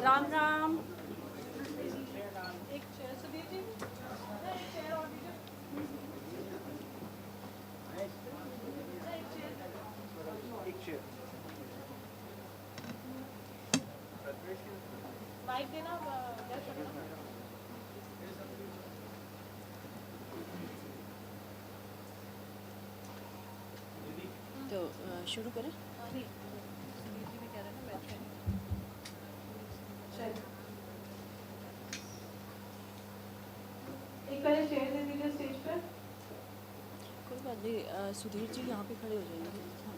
राम राम। एक चेयर से दीजिए। एक चेयर और दीजिए। एक चेयर। माइक देना गैस रखना। तो शुरू करें। नहीं सुनील जी भी कह रहे हैं ना बैठे हैं। चलिए एक पहले चेयर दे दीजिए स्टेज पर। कोई बात नहीं, सुधीर जी यहाँ पे खड़े हो जाएंगे। हाँ।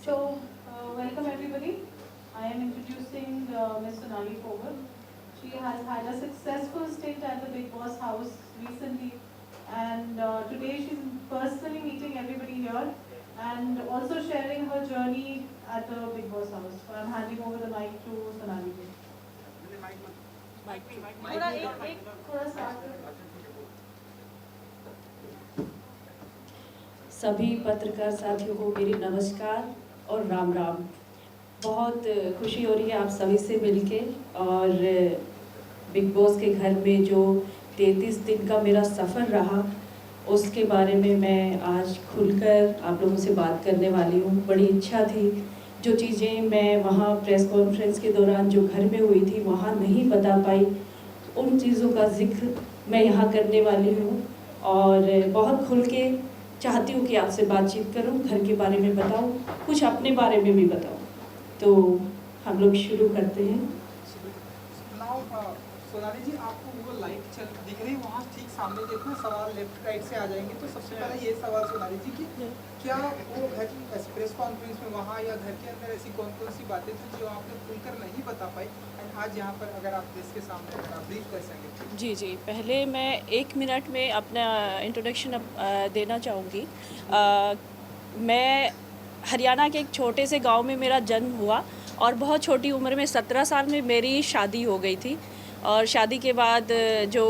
So, welcome everybody. I am introducing Ms. Sonali Fogar. She has had a successful stint at the Big Boss house recently, and today she's personally meeting everybody here and also sharing her journey at the Big Boss house. So I'm handing over the mic to Sonali ji. थोड़ा एक थोड़ा start करो। सभी पत्रकार साथियों को मेरी नमस्कार और राम राम। बहुत खुशी हो रही है आप सभी से मिलके, और बिग बॉस के घर में जो 33 दिन का मेरा सफ़र रहा उसके बारे में मैं आज खुलकर आप लोगों से बात करने वाली हूँ। बड़ी इच्छा थी, जो चीज़ें मैं वहाँ प्रेस कॉन्फ्रेंस के दौरान जो घर में हुई थी वहाँ नहीं बता पाई, उन चीज़ों का जिक्र मैं यहाँ करने वाली हूँ। और बहुत खुल के चाहती हूँ कि आपसे बातचीत करूँ, घर के बारे में बताऊँ, कुछ अपने बारे में भी बताऊँ। तो हम लोग शुरू करते हैं। सोनाली जी, आपको वो लाइट चल दिख रही वहाँ ठीक सामने देखना, सवाल लेफ्ट राइट से आ जाएंगे। तो सबसे पहले ये सवाल सोनाली जी कि क्या वो घर प्रेस कॉन्फ्रेंस में वहाँ या घर के अंदर ऐसी कौन कौन सी बातें थी जो आपने खुलकर नहीं बता पाई, एंड आज यहाँ पर अगर आप प्रेस के सामने अगर आप ब्रीफ कर सकें। जी जी, पहले मैं 1 मिनट में अपना इंट्रोडक्शन देना चाहूँगी। मैं हरियाणा के एक छोटे से गांव में मेरा जन्म हुआ और बहुत छोटी उम्र में 17 साल में मेरी शादी हो गई थी। और शादी के बाद जो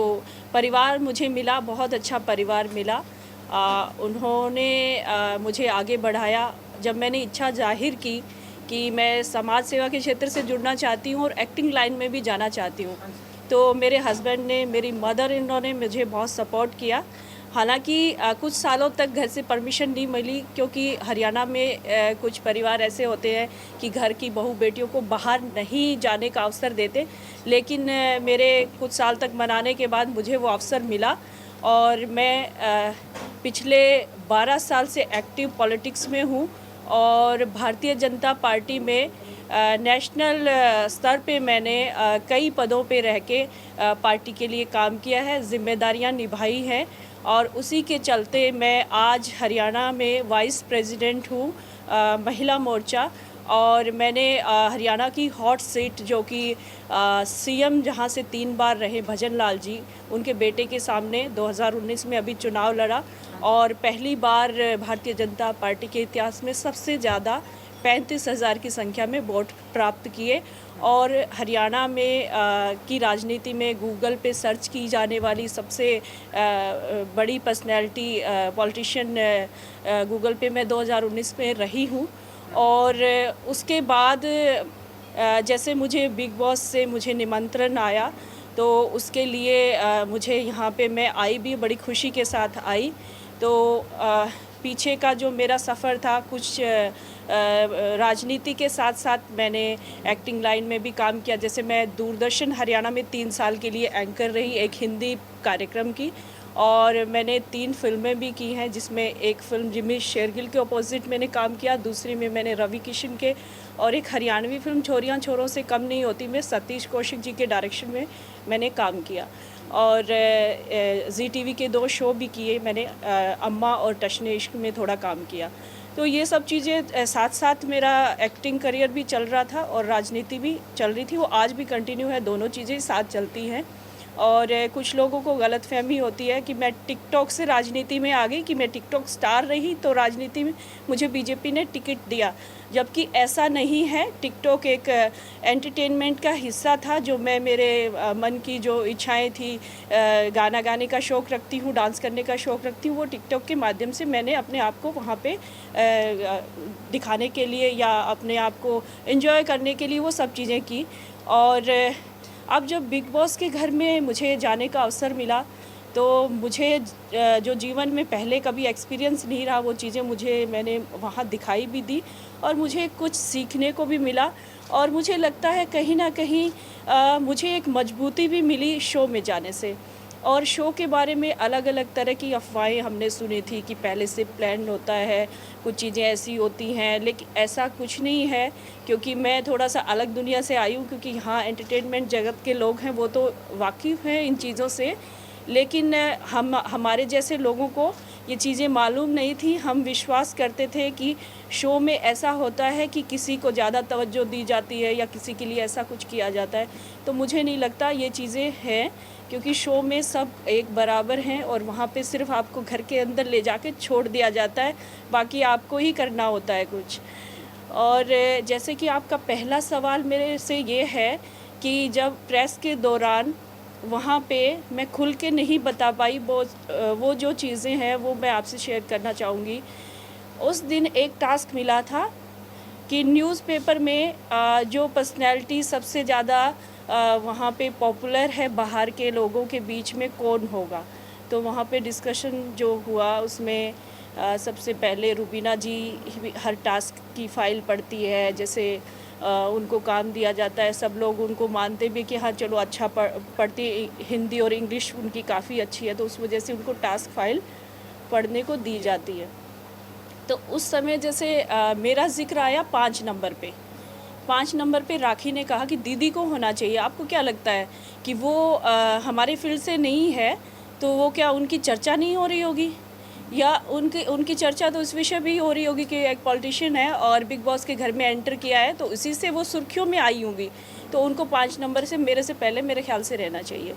परिवार मुझे मिला, बहुत अच्छा परिवार मिला। उन्होंने मुझे आगे बढ़ाया। जब मैंने इच्छा जाहिर की कि मैं समाज सेवा के क्षेत्र से जुड़ना चाहती हूँ और एक्टिंग लाइन में भी जाना चाहती हूँ, तो मेरे हस्बैंड ने, मेरी मदर इन लॉ ने मुझे बहुत सपोर्ट किया। हालांकि कुछ सालों तक घर से परमिशन नहीं मिली, क्योंकि हरियाणा में कुछ परिवार ऐसे होते हैं कि घर की बहू बेटियों को बाहर नहीं जाने का अवसर देते। लेकिन मेरे कुछ साल तक मनाने के बाद मुझे वो अवसर मिला और मैं पिछले 12 साल से एक्टिव पॉलिटिक्स में हूँ और भारतीय जनता पार्टी में नेशनल स्तर पे मैंने कई पदों पे रह के पार्टी के लिए काम किया है, जिम्मेदारियां निभाई हैं। और उसी के चलते मैं आज हरियाणा में वाइस प्रेसिडेंट हूँ महिला मोर्चा। और मैंने हरियाणा की हॉट सीट, जो कि सीएम जहाँ से 3 बार रहे भजन लाल जी, उनके बेटे के सामने 2019 में अभी चुनाव लड़ा और पहली बार भारतीय जनता पार्टी के इतिहास में सबसे ज़्यादा 35,000 की संख्या में वोट प्राप्त किए। और हरियाणा में की राजनीति में गूगल पे सर्च की जाने वाली सबसे बड़ी पर्सनैलिटी पॉलिटिशियन गूगल पे मैं 2019 में रही हूँ। और उसके बाद जैसे मुझे बिग बॉस से मुझे निमंत्रण आया, तो उसके लिए मुझे यहाँ पे मैं आई भी, बड़ी खुशी के साथ आई। तो पीछे का जो मेरा सफ़र था, कुछ राजनीति के साथ साथ मैंने एक्टिंग लाइन में भी काम किया। जैसे मैं दूरदर्शन हरियाणा में 3 साल के लिए एंकर रही, एक हिंदी कार्यक्रम की, और मैंने 3 फिल्में भी की हैं, जिसमें एक फिल्म जिमी शेरगिल के अपोजिट मैंने काम किया, दूसरी में मैंने रवि किशन के, और एक हरियाणवी फिल्म छोरियां छोरों से कम नहीं होती में सतीश कौशिक जी के डायरेक्शन में मैंने काम किया। और जी टीवी के 2 शो भी किए मैंने, अम्मा और टशने इश्क में थोड़ा काम किया। तो ये सब चीज़ें साथ साथ मेरा एक्टिंग करियर भी चल रहा था और राजनीति भी चल रही थी, वो आज भी कंटिन्यू है, दोनों चीज़ें साथ चलती हैं। और कुछ लोगों को गलतफहमी होती है कि मैं टिकटॉक से राजनीति में आ गई, कि मैं टिकटॉक स्टार रही तो राजनीति में मुझे बीजेपी ने टिकट दिया, जबकि ऐसा नहीं है। टिकटॉक एक एंटरटेनमेंट का हिस्सा था, जो मैं मेरे मन की जो इच्छाएं थी, गाना गाने का शौक़ रखती हूँ, डांस करने का शौक़ रखती हूँ, वो टिकटॉक के माध्यम से मैंने अपने आप को वहाँ पे दिखाने के लिए या अपने आप को एंजॉय करने के लिए वो सब चीज़ें की। और अब जब बिग बॉस के घर में मुझे जाने का अवसर मिला, तो मुझे जो जीवन में पहले कभी एक्सपीरियंस नहीं रहा, वो चीज़ें मैंने वहाँ दिखाई भी दी और मुझे कुछ सीखने को भी मिला। और मुझे लगता है कहीं ना कहीं मुझे एक मजबूती भी मिली शो में जाने से। और शो के बारे में अलग अलग तरह की अफवाहें हमने सुनी थी कि पहले से प्लान होता है, कुछ चीज़ें ऐसी होती हैं, लेकिन ऐसा कुछ नहीं है, क्योंकि मैं थोड़ा सा अलग दुनिया से आई हूँ। क्योंकि यहाँ एंटरटेनमेंट जगत के लोग हैं, वो तो वाकिफ़ हैं इन चीज़ों से, लेकिन हमारे जैसे लोगों को ये चीज़ें मालूम नहीं थी। हम विश्वास करते थे कि शो में ऐसा होता है कि किसी को ज़्यादा तवज्जो दी जाती है या किसी के लिए ऐसा कुछ किया जाता है, तो मुझे नहीं लगता ये चीज़ें हैं, क्योंकि शो में सब एक बराबर हैं और वहाँ पे सिर्फ आपको घर के अंदर ले जाके छोड़ दिया जाता है, बाकी आपको ही करना होता है कुछ। और जैसे कि आपका पहला सवाल मेरे से ये है कि जब प्रेस के दौरान वहाँ पे मैं खुल के नहीं बता पाई वो जो चीज़ें हैं, वो मैं आपसे शेयर करना चाहूँगी। उस दिन एक टास्क मिला था कि न्यूज़पेपर में जो पर्सनैलिटी सबसे ज़्यादा वहाँ पे पॉपुलर है बाहर के लोगों के बीच में कौन होगा। तो वहाँ पे डिस्कशन जो हुआ उसमें सबसे पहले रुबीना जी हर टास्क की फ़ाइल पढ़ती है, जैसे उनको काम दिया जाता है, सब लोग उनको मानते भी कि हाँ चलो अच्छा पढ़ती, हिंदी और इंग्लिश उनकी काफ़ी अच्छी है, तो उस वजह से उनको टास्क फ़ाइल पढ़ने को दी जाती है। तो उस समय जैसे मेरा ज़िक्र आया 5 नंबर पे। 5 नंबर पे राखी ने कहा कि दीदी को होना चाहिए। आपको क्या लगता है कि वो हमारे फील्ड से नहीं है, तो वो क्या उनकी चर्चा नहीं हो रही होगी, या उनकी चर्चा तो इस विषय भी हो रही होगी कि एक पॉलिटिशियन है और बिग बॉस के घर में एंटर किया है, तो इसी से वो सुर्खियों में आई होंगी, तो उनको 5 नंबर से मेरे से पहले मेरे ख्याल से रहना चाहिए।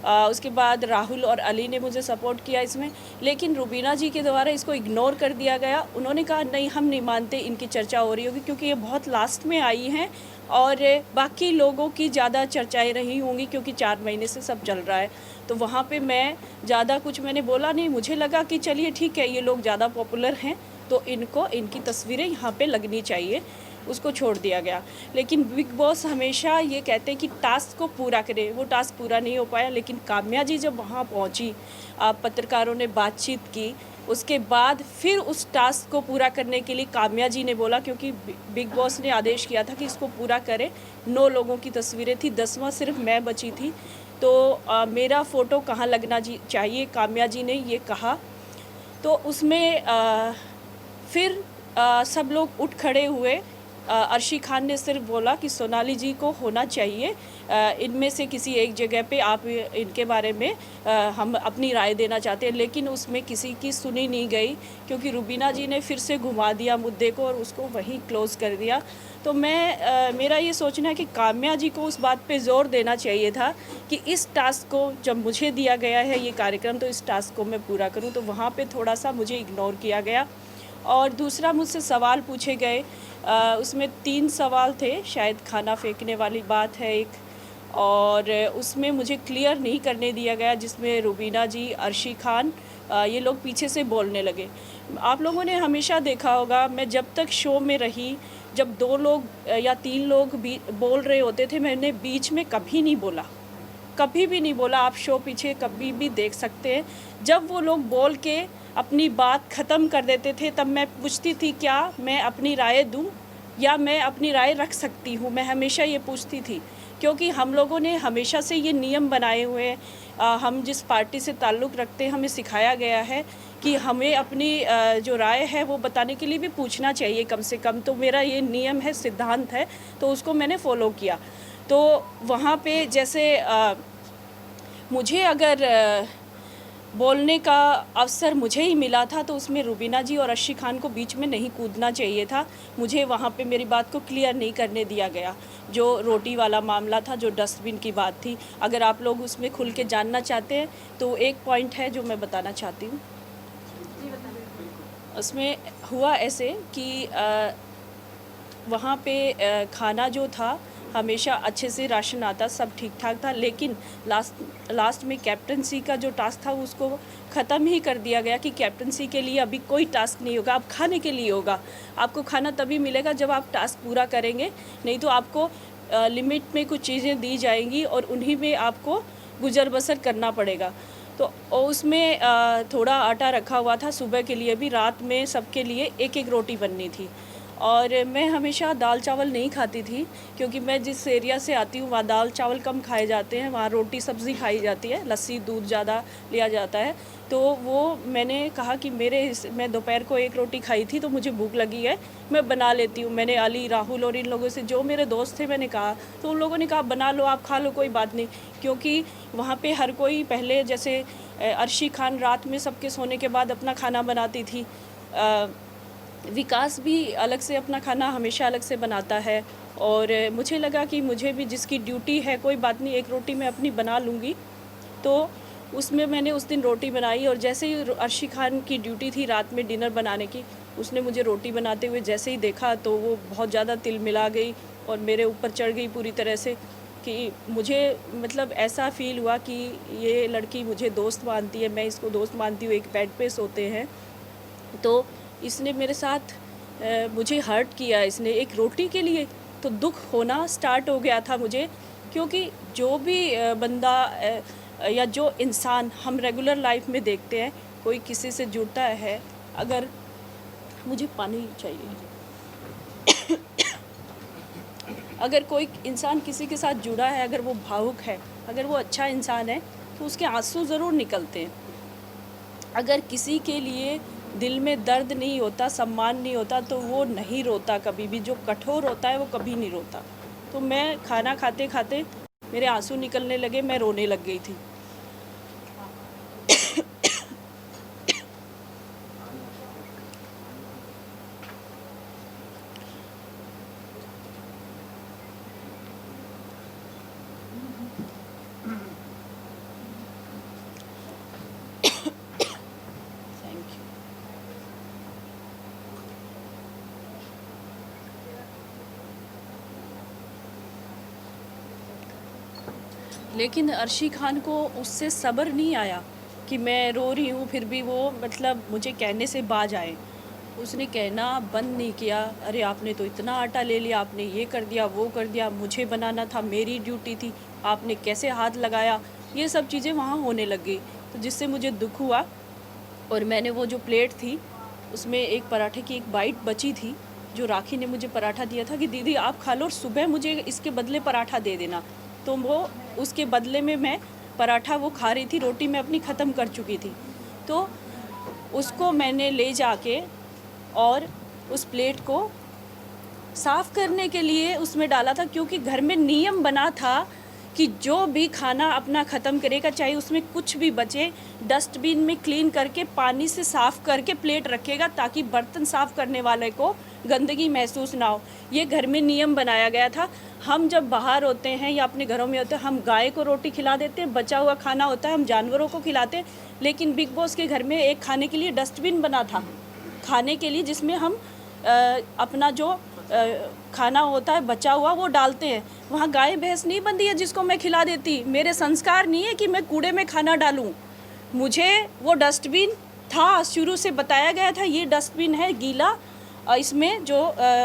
उसके बाद राहुल और अली ने मुझे सपोर्ट किया इसमें, लेकिन रुबीना जी के द्वारा इसको इग्नोर कर दिया गया। उन्होंने कहा नहीं, हम नहीं मानते इनकी चर्चा हो रही होगी, क्योंकि ये बहुत लास्ट में आई हैं और बाकी लोगों की ज़्यादा चर्चाएं रही होंगी, क्योंकि 4 महीने से सब चल रहा है। तो वहाँ पे मैं ज़्यादा कुछ मैंने बोला नहीं। मुझे लगा कि चलिए ठीक है, ये लोग ज़्यादा पॉपुलर हैं तो इनकी तस्वीरें यहाँ पे लगनी चाहिए, उसको छोड़ दिया गया। लेकिन बिग बॉस हमेशा ये कहते हैं कि टास्क को पूरा करें, वो टास्क पूरा नहीं हो पाया। लेकिन काम्या जी जब वहाँ पहुँची, पत्रकारों ने बातचीत की, उसके बाद फिर उस टास्क को पूरा करने के लिए काम्या जी ने बोला, क्योंकि बिग बॉस ने आदेश किया था कि इसको पूरा करें। 9 लोगों की तस्वीरें थी, 10वां सिर्फ मैं बची थी, तो मेरा फ़ोटो कहाँ लगना चाहिए, काम्या जी ने ये कहा। तो उसमें फिर सब लोग उठ खड़े हुए। अर्शी खान ने सिर्फ बोला कि सोनाली जी को होना चाहिए, इनमें से किसी एक जगह पे आप इनके बारे में हम अपनी राय देना चाहते हैं। लेकिन उसमें किसी की सुनी नहीं गई, क्योंकि रुबीना जी ने फिर से घुमा दिया मुद्दे को और उसको वहीं क्लोज़ कर दिया। तो मेरा ये सोचना है कि काम्या जी को उस बात पे ज़ोर देना चाहिए था कि इस टास्क को, जब मुझे दिया गया है ये कार्यक्रम, तो इस टास्क को मैं पूरा करूं। तो वहाँ पे थोड़ा सा मुझे इग्नोर किया गया। और दूसरा, मुझसे सवाल पूछे गए, उसमें 3 सवाल थे, शायद खाना फेंकने वाली बात है एक, और उसमें मुझे क्लियर नहीं करने दिया गया, जिसमें रुबीना जी, अर्शी खान, ये लोग पीछे से बोलने लगे। आप लोगों ने हमेशा देखा होगा, मैं जब तक शो में रही, जब 2 लोग या 3 लोग भी बोल रहे होते थे, मैंने बीच में कभी नहीं बोला, कभी भी नहीं बोला। आप शो पीछे कभी भी देख सकते हैं। जब वो लोग बोल के अपनी बात ख़त्म कर देते थे, तब मैं पूछती थी क्या मैं अपनी राय दूं या मैं अपनी राय रख सकती हूं। मैं हमेशा ये पूछती थी, क्योंकि हम लोगों ने हमेशा से ये नियम बनाए हुए हैं। हम जिस पार्टी से ताल्लुक़ रखते हैं, हमें सिखाया गया है कि हमें अपनी जो राय है वो बताने के लिए भी पूछना चाहिए कम से कम। तो मेरा ये नियम है, सिद्धांत है, तो उसको मैंने फ़ॉलो किया। तो वहाँ पे जैसे मुझे अगर बोलने का अवसर मुझे ही मिला था, तो उसमें रुबीना जी और अर्शी खान को बीच में नहीं कूदना चाहिए था। मुझे वहाँ पे मेरी बात को क्लियर नहीं करने दिया गया। जो रोटी वाला मामला था, जो डस्टबिन की बात थी, अगर आप लोग उसमें खुल के जानना चाहते हैं तो एक पॉइंट है जो मैं बताना चाहती हूँ। उसमें हुआ ऐसे कि वहाँ पे खाना जो था हमेशा अच्छे से राशन आता, सब ठीक ठाक था, लेकिन लास्ट में कैप्टनसी का जो टास्क था उसको ख़त्म ही कर दिया गया कि कैप्टनसी के लिए अभी कोई टास्क नहीं होगा, अब खाने के लिए होगा। आपको खाना तभी मिलेगा जब आप टास्क पूरा करेंगे, नहीं तो आपको लिमिट में कुछ चीज़ें दी जाएंगी और उन्हीं में आपको गुजर बसर करना पड़ेगा। तो उसमें थोड़ा आटा रखा हुआ था सुबह के लिए भी, रात में सबके लिए एक एक रोटी बननी थी। और मैं हमेशा दाल चावल नहीं खाती थी, क्योंकि मैं जिस एरिया से आती हूँ वहाँ दाल चावल कम खाए जाते हैं, वहाँ रोटी सब्ज़ी खाई जाती है, लस्सी दूध ज़्यादा लिया जाता है। तो वो मैंने कहा कि मैं दोपहर को एक रोटी खाई थी तो मुझे भूख लगी है, मैं बना लेती हूँ। मैंने अली, राहुल और इन लोगों से, जो मेरे दोस्त थे, मैंने कहा, तो उन लोगों ने कहा बना लो, आप खा लो, कोई बात नहीं। क्योंकि वहाँ पे हर कोई पहले, जैसे अर्शी खान रात में सबके सोने के बाद अपना खाना बनाती थी, विकास भी अलग से अपना खाना हमेशा अलग से बनाता है। और मुझे लगा कि मुझे भी जिसकी ड्यूटी है, कोई बात नहीं, एक रोटी मैं अपनी बना लूँगी। तो उसमें मैंने उस दिन रोटी बनाई, और जैसे ही अर्शी खान की ड्यूटी थी रात में डिनर बनाने की, उसने मुझे रोटी बनाते हुए जैसे ही देखा तो वो बहुत ज़्यादा तिल मिला गई और मेरे ऊपर चढ़ गई पूरी तरह से, कि मुझे मतलब ऐसा फ़ील हुआ कि ये लड़की मुझे दोस्त मानती है, मैं इसको दोस्त मानती हूँ, एक बेड पे सोते हैं। तो इसने मेरे साथ मुझे हर्ट किया, इसने एक रोटी के लिए। तो दुख होना स्टार्ट हो गया था मुझे, क्योंकि जो भी बंदा या जो इंसान हम रेगुलर लाइफ में देखते हैं, कोई किसी से जुड़ता है, अगर मुझे पानी चाहिए अगर कोई इंसान किसी के साथ जुड़ा है, अगर वो भावुक है, अगर वो अच्छा इंसान है, तो उसके आंसू ज़रूर निकलते हैं। अगर किसी के लिए दिल में दर्द नहीं होता, सम्मान नहीं होता, तो वो नहीं रोता कभी भी। जो कठोर होता है वो कभी नहीं रोता। तो मैं खाना खाते खाते मेरे आंसू निकलने लगे, मैं रोने लग गई थी। Thank you. लेकिन अर्शी खान को उससे सब्र नहीं आया कि मैं रो रही हूँ, फिर भी वो मतलब मुझे कहने से बाज आए। उसने कहना बंद नहीं किया, अरे आपने तो इतना आटा ले लिया, आपने ये कर दिया, वो कर दिया, मुझे बनाना था, मेरी ड्यूटी थी, आपने कैसे हाथ लगाया। ये सब चीज़ें वहाँ होने लग गई, तो जिससे मुझे दुख हुआ। और मैंने वो जो प्लेट थी उसमें एक पराठे की एक बाइट बची थी, जो राखी ने मुझे पराठा दिया था कि दीदी आप खा लो और सुबह मुझे इसके बदले पराठा दे देना। तो वो उसके बदले में मैं पराठा वो खा रही थी, रोटी मैं अपनी ख़त्म कर चुकी थी। तो उसको मैंने ले जाके और उस प्लेट को साफ़ करने के लिए उसमें डाला था, क्योंकि घर में नियम बना था कि जो भी खाना अपना ख़त्म करेगा, चाहे उसमें कुछ भी बचे, डस्टबिन में क्लीन करके पानी से साफ़ करके प्लेट रखेगा, ताकि बर्तन साफ़ करने वाले को गंदगी महसूस ना हो। ये घर में नियम बनाया गया था। हम जब बाहर होते हैं या अपने घरों में होते हैं, हम गाय को रोटी खिला देते हैं, बचा हुआ खाना होता है हम जानवरों को खिलाते हैं। लेकिन बिग बॉस के घर में एक खाने के लिए डस्टबिन बना था, खाने के लिए, जिसमें हम अपना जो खाना होता है बचा हुआ वो डालते हैं। वहाँ गाय भैंस नहीं बंधी है जिसको मैं खिला देती। मेरे संस्कार नहीं है कि मैं कूड़े में खाना डालूँ। मुझे वो डस्टबिन था, शुरू से बताया गया था ये डस्टबिन है गीला, इसमें जो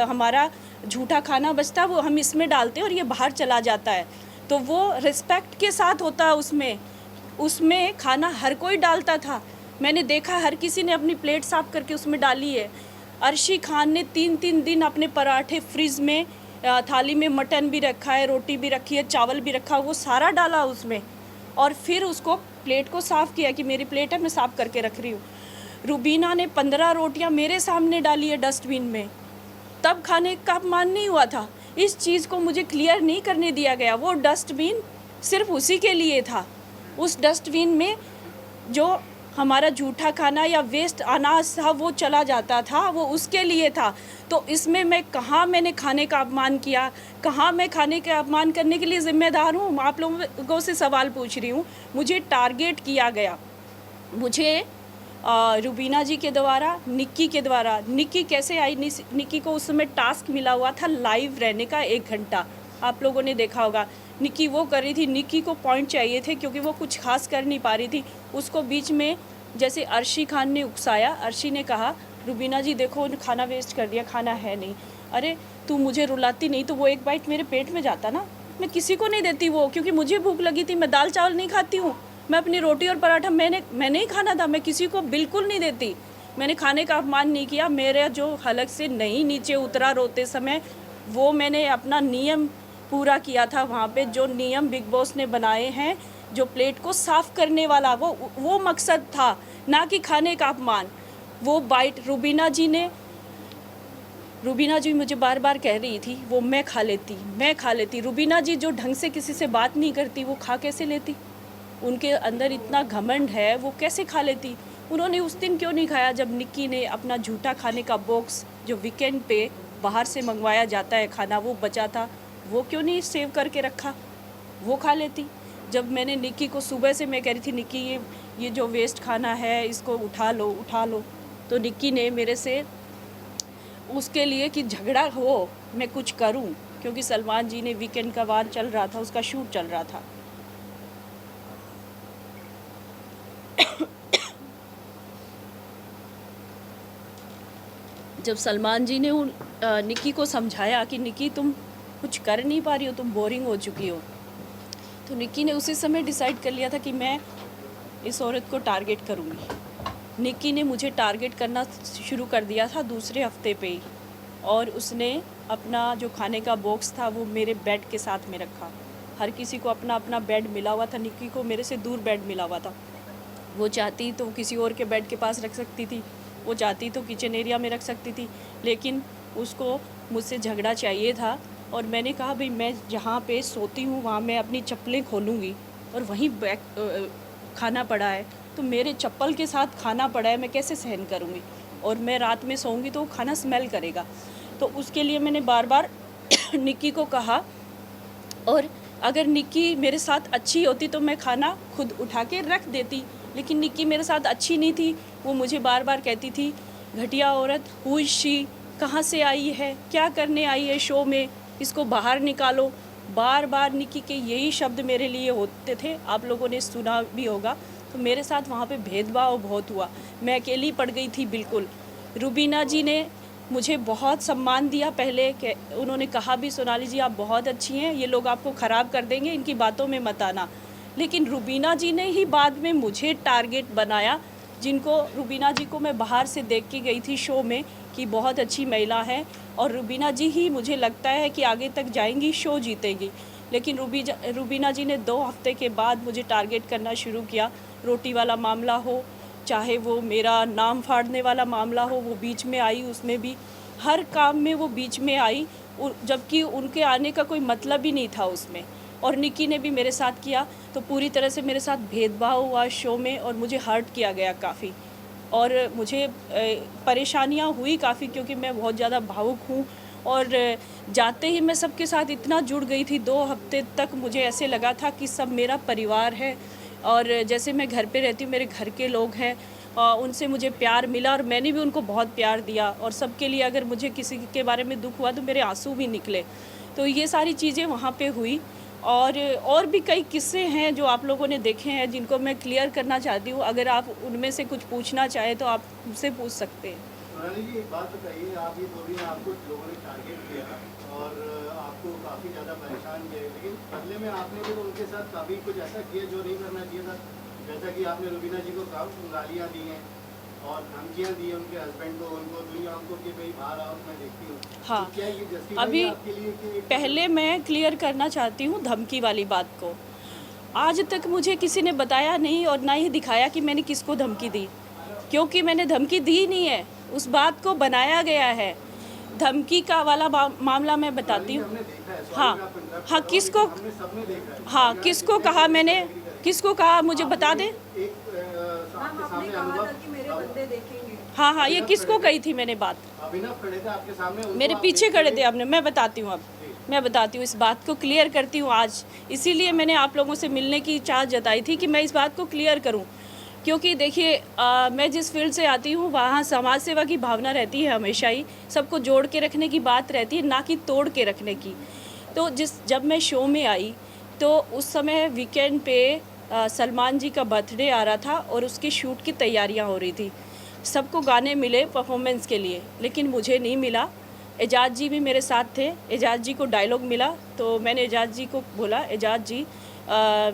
हमारा झूठा खाना बचता है वो हम इसमें डालते हैं और ये बाहर चला जाता है। तो वो रिस्पेक्ट के साथ होता है। उसमें खाना हर कोई डालता था। मैंने देखा हर किसी ने अपनी प्लेट साफ़ करके उसमें डाली है। अर्शी खान ने 3-3 दिन अपने पराठे फ्रिज में, थाली में मटन भी रखा है, रोटी भी रखी है, चावल भी रखा, वो सारा डाला उसमें, और फिर उसको प्लेट को साफ़ किया कि मेरी प्लेट है, मैं साफ़ करके रख रही हूँ। रुबीना ने 15 रोटियाँ मेरे सामने डाली है डस्टबिन में, तब खाने का अपमान नहीं हुआ था। इस चीज़ को मुझे क्लियर नहीं करने दिया गया। वो डस्टबिन सिर्फ उसी के लिए था। उस डस्टबिन में जो हमारा जूठा खाना या वेस्ट अनाज था वो चला जाता था, वो उसके लिए था। तो इसमें मैं कहाँ मैंने खाने का अपमान किया, कहाँ मैं खाने का अपमान करने के लिए ज़िम्मेदार हूँ? आप लोगों से सवाल पूछ रही हूँ। मुझे टारगेट किया गया, मुझे रुबीना जी के द्वारा, निक्की के द्वारा। निक्की कैसे आई? निक्की को उस समय टास्क मिला हुआ था लाइव रहने का 1 घंटा, आप लोगों ने देखा होगा। निक्की वो कर रही थी, निक्की को पॉइंट चाहिए थे क्योंकि वो कुछ खास कर नहीं पा रही थी। उसको बीच में जैसे अर्शी खान ने उकसाया, अर्शी ने कहा रुबीना जी देखो खाना वेस्ट कर दिया, खाना है नहीं। अरे तू मुझे रुलाती नहीं तो वो 1 बाइट मेरे पेट में जाता ना, मैं किसी को नहीं देती वो, क्योंकि मुझे भूख लगी थी। मैं दाल चावल नहीं खाती हूँ, मैं अपनी रोटी और पराठा मैंने ही खाना था, मैं किसी को बिल्कुल नहीं देती। मैंने खाने का अपमान नहीं किया। मेरा जो हलक से नहीं नीचे उतरा रोते समय, वो मैंने अपना नियम पूरा किया था। वहाँ पे जो नियम बिग बॉस ने बनाए हैं, जो प्लेट को साफ़ करने वाला, वो मकसद था, ना कि खाने का अपमान। वो बाइट रुबीना जी मुझे बार बार कह रही थी वो मैं खा लेती। रुबीना जी जो ढंग से किसी से बात नहीं करती, वो खा कैसे लेती? उनके अंदर इतना घमंड है, वो कैसे खा लेती? उन्होंने उस दिन क्यों नहीं खाया जब निक्की ने अपना झूठा खाने का बॉक्स जो वीकेंड पे बाहर से मंगवाया जाता है खाना, वो बचा था, वो क्यों नहीं सेव करके रखा? वो खा लेती। जब मैंने निक्की को सुबह से मैं कह रही थी निक्की ये जो वेस्ट खाना है इसको उठा लो, तो निक्की ने मेरे से उसके लिए कि झगड़ा हो मैं कुछ करूं, क्योंकि सलमान जी ने वीकेंड का वार चल रहा था, उसका शूट चल रहा था। जब सलमान जी ने निक्की को समझाया कि निक्की तुम कुछ कर नहीं पा रही हो, तुम बोरिंग हो चुकी हो, तो निक्की ने उसी समय डिसाइड कर लिया था कि मैं इस औरत को टारगेट करूँगी। निक्की ने मुझे टारगेट करना शुरू कर दिया था दूसरे हफ्ते पे ही, और उसने अपना जो खाने का बॉक्स था वो मेरे बेड के साथ में रखा। हर किसी को अपना अपना बेड मिला हुआ था, निक्की को मेरे से दूर बेड मिला हुआ था। वो चाहती तो किसी और के बेड के पास रख सकती थी, वो चाहती तो किचन एरिया में रख सकती थी, लेकिन उसको मुझसे झगड़ा चाहिए था। और मैंने कहा भाई मैं जहाँ पे सोती हूँ वहाँ मैं अपनी चप्पलें खोलूँगी, और वहीं खाना पड़ा है, तो मेरे चप्पल के साथ खाना पड़ा है, मैं कैसे सहन करूँगी? और मैं रात में सोऊंगी तो खाना स्मेल करेगा। तो उसके लिए मैंने बार बार निक्की को कहा, और अगर निक्की मेरे साथ अच्छी होती तो मैं खाना खुद उठा के रख देती, लेकिन निक्की मेरे साथ अच्छी नहीं थी। वो मुझे बार बार कहती थी घटिया औरत, हु इज़ शी, कहाँ से आई है, क्या करने आई है शो में, इसको बाहर निकालो। बार बार निक्की के यही शब्द मेरे लिए होते थे, आप लोगों ने सुना भी होगा। तो मेरे साथ वहाँ पे भेदभाव बहुत हुआ, मैं अकेली पड़ गई थी बिल्कुल। रुबीना जी ने मुझे बहुत सम्मान दिया पहले, कि उन्होंने कहा भी सोनाली जी आप बहुत अच्छी हैं, ये लोग आपको ख़राब कर देंगे, इनकी बातों में मत आना। लेकिन रुबीना जी ने ही बाद में मुझे टारगेट बनाया, जिनको रुबीना जी को मैं बाहर से देख के गई थी शो में कि बहुत अच्छी महिला है, और रुबीना जी ही मुझे लगता है कि आगे तक जाएंगी, शो जीतेंगी। लेकिन रुबीना जी ने 2 हफ्ते के बाद मुझे टारगेट करना शुरू किया। रोटी वाला मामला हो, चाहे वो मेरा नाम फाड़ने वाला मामला हो, वो बीच में आई, उसमें भी हर काम में वो बीच में आई, जबकि उनके आने का कोई मतलब ही नहीं था उसमें। और निक्की ने भी मेरे साथ किया, तो पूरी तरह से मेरे साथ भेदभाव हुआ शो में, और मुझे हर्ट किया गया काफ़ी, और मुझे परेशानियां हुई काफ़ी, क्योंकि मैं बहुत ज़्यादा भावुक हूँ। और जाते ही मैं सबके साथ इतना जुड़ गई थी, 2 हफ्ते तक मुझे ऐसे लगा था कि सब मेरा परिवार है, और जैसे मैं घर पे रहती हूँ, मेरे घर के लोग हैं, उनसे मुझे प्यार मिला, और मैंने भी उनको बहुत प्यार दिया। और सबके लिए अगर मुझे किसी के बारे में दुख हुआ तो मेरे आंसू भी निकले। तो ये सारी चीज़ें वहाँ पे हुई, और भी कई किस्से हैं जो आप लोगों ने देखे हैं, जिनको मैं क्लियर करना चाहती हूँ। अगर आप उनमें से कुछ पूछना चाहें तो आप मुझसे पूछ सकते हैं। सोनाली जी, एक बात बताइए, आप ये बोल रही हैं आपको लोगों ने टारगेट किया और आपको काफ़ी ज़्यादा परेशान किया, लेकिन बदले में आपने भी तो उनके साथ काफ़ी कुछ ऐसा किया जो नहीं करना चाहिए था, जैसा कि आपने रुबीना जी को गालियाँ दी हैं और धमकियाँ दी हैं उनके हस्बैंड को, उनको दुनिया को कि भाई बाहर आओ, मैं देखती हूँ। हाँ, तो क्या ये जस्टिफाई अभी है आपके लिए कि पहले मैं क्लियर करना चाहती हूँ धमकी वाली बात को। आज तक मुझे किसी ने बताया नहीं और ना ही दिखाया कि मैंने किसको धमकी दी, क्योंकि मैंने धमकी दी नहीं है, उस बात को बनाया गया है। धमकी का वाला मामला मैं बताती हूँ। हाँ, किसको, हाँ किसको कहा मैंने, किसको कहा मुझे बता दें। एक आपके सामने अनुभव कि मेरे बंदे देखेंगे। हाँ हाँ, ये किसको कही थी मैंने बात? अभिनव खड़े थे आपके सामने, उनको मेरे आप पीछे देखते खड़े थे? थे आपने। मैं बताती हूँ अब, मैं बताती हूँ, इस बात को क्लियर करती हूँ आज। इसीलिए मैंने आप लोगों से मिलने की चाह जताई थी कि मैं इस बात को क्लियर करूँ, क्योंकि देखिए मैं जिस फील्ड से आती हूँ वहाँ समाज सेवा की भावना रहती है हमेशा ही, सबको जोड़ के रखने की बात रहती है, ना कि तोड़ के रखने की। तो जब मैं शो में आई तो उस समय वीकेंड पे सलमान जी का बर्थडे आ रहा था और उसके शूट की तैयारियां हो रही थी। सबको गाने मिले परफॉर्मेंस के लिए, लेकिन मुझे नहीं मिला। एजाज जी भी मेरे साथ थे, एजाज जी को डायलॉग मिला तो मैंने एजाज जी को बोला, एजाज जी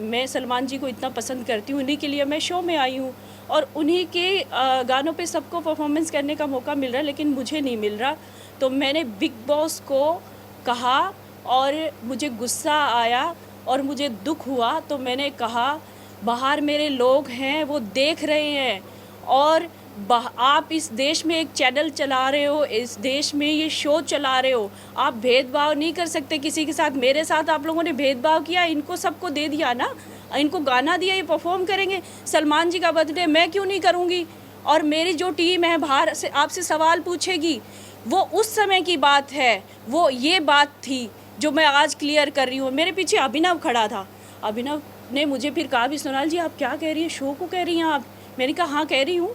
मैं सलमान जी को इतना पसंद करती हूँ, उन्हीं के लिए मैं शो में आई हूँ और उन्हीं के गानों पे सबको परफॉर्मेंस करने का मौका मिल रहा है, लेकिन मुझे नहीं मिल रहा। तो मैंने बिग बॉस को कहा और मुझे गुस्सा आया और मुझे दुख हुआ। तो मैंने कहा बाहर मेरे लोग हैं, वो देख रहे हैं और आप इस देश में एक चैनल चला रहे हो, इस देश में ये शो चला रहे हो, आप भेदभाव नहीं कर सकते किसी के साथ। मेरे साथ आप लोगों ने भेदभाव किया, इनको सबको दे दिया ना, इनको गाना दिया, ये परफॉर्म करेंगे। सलमान जी का बर्थडे मैं क्यों नहीं करूँगी? और मेरी जो टीम है बाहर से आपसे सवाल पूछेगी, वो उस समय की बात है, वो ये बात थी जो मैं आज क्लियर कर रही हूँ। मेरे पीछे अभिनव खड़ा था, अभिनव ने मुझे फिर कहा भी सोनाल जी आप क्या कह रही हैं, शो को कह रही हैं आप? मैंने कहा हाँ कह रही हूँ,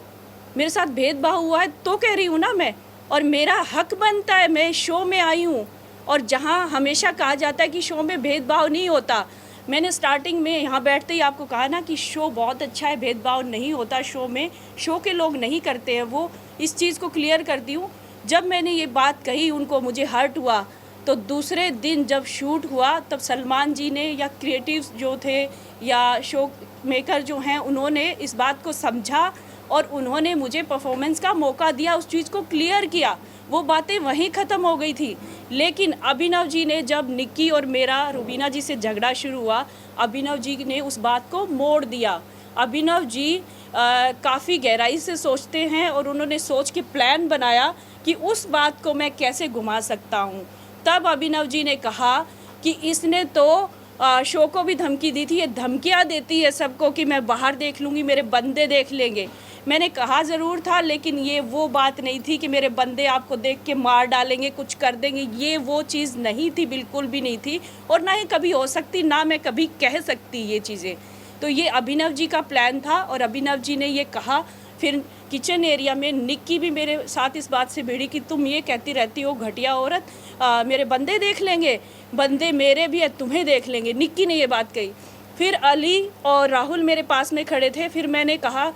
मेरे साथ भेदभाव हुआ है तो कह रही हूँ ना मैं, और मेरा हक बनता है, मैं शो में आई हूँ। और जहाँ हमेशा कहा जाता है कि शो में भेदभाव नहीं होता, मैंने स्टार्टिंग में यहाँ बैठते ही आपको कहा ना कि शो बहुत अच्छा है, भेदभाव नहीं होता शो में, शो के लोग नहीं करते हैं वो। इस चीज़ को क्लियर करती हूँ। जब मैंने ये बात कही उनको, मुझे हर्ट हुआ। तो दूसरे दिन जब शूट हुआ तब सलमान जी ने या क्रिएटिव्स जो थे या शो मेकर जो हैं, उन्होंने इस बात को समझा और उन्होंने मुझे परफॉर्मेंस का मौका दिया, उस चीज़ को क्लियर किया। वो बातें वहीं ख़त्म हो गई थी। लेकिन अभिनव जी ने, जब निक्की और मेरा रुबीना जी से झगड़ा शुरू हुआ, अभिनव जी ने उस बात को मोड़ दिया। अभिनव जी काफ़ी गहराई से सोचते हैं और उन्होंने सोच के प्लान बनाया कि उस बात को मैं कैसे घुमा सकता हूँ। तब अभिनव जी ने कहा कि इसने तो शो को भी धमकी दी थी, ये धमकियाँ देती है सबको कि मैं बाहर देख लूँगी, मेरे बंदे देख लेंगे। मैंने कहा ज़रूर था, लेकिन ये वो बात नहीं थी कि मेरे बंदे आपको देख के मार डालेंगे, कुछ कर देंगे, ये वो चीज़ नहीं थी, बिल्कुल भी नहीं थी और ना ही कभी हो सकती, ना मैं कभी कह सकती ये चीज़ें। तो ये अभिनव जी का प्लान था और अभिनव जी ने ये कहा। फिर किचन एरिया में निक्की भी मेरे साथ इस बात से भिड़ी कि तुम ये कहती रहती हो घटिया औरत, मेरे बंदे देख लेंगे, बंदे मेरे भी है, तुम्हें देख लेंगे। निक्की ने ये बात कही। फिर अली और राहुल मेरे पास में खड़े थे। फिर मैंने कहा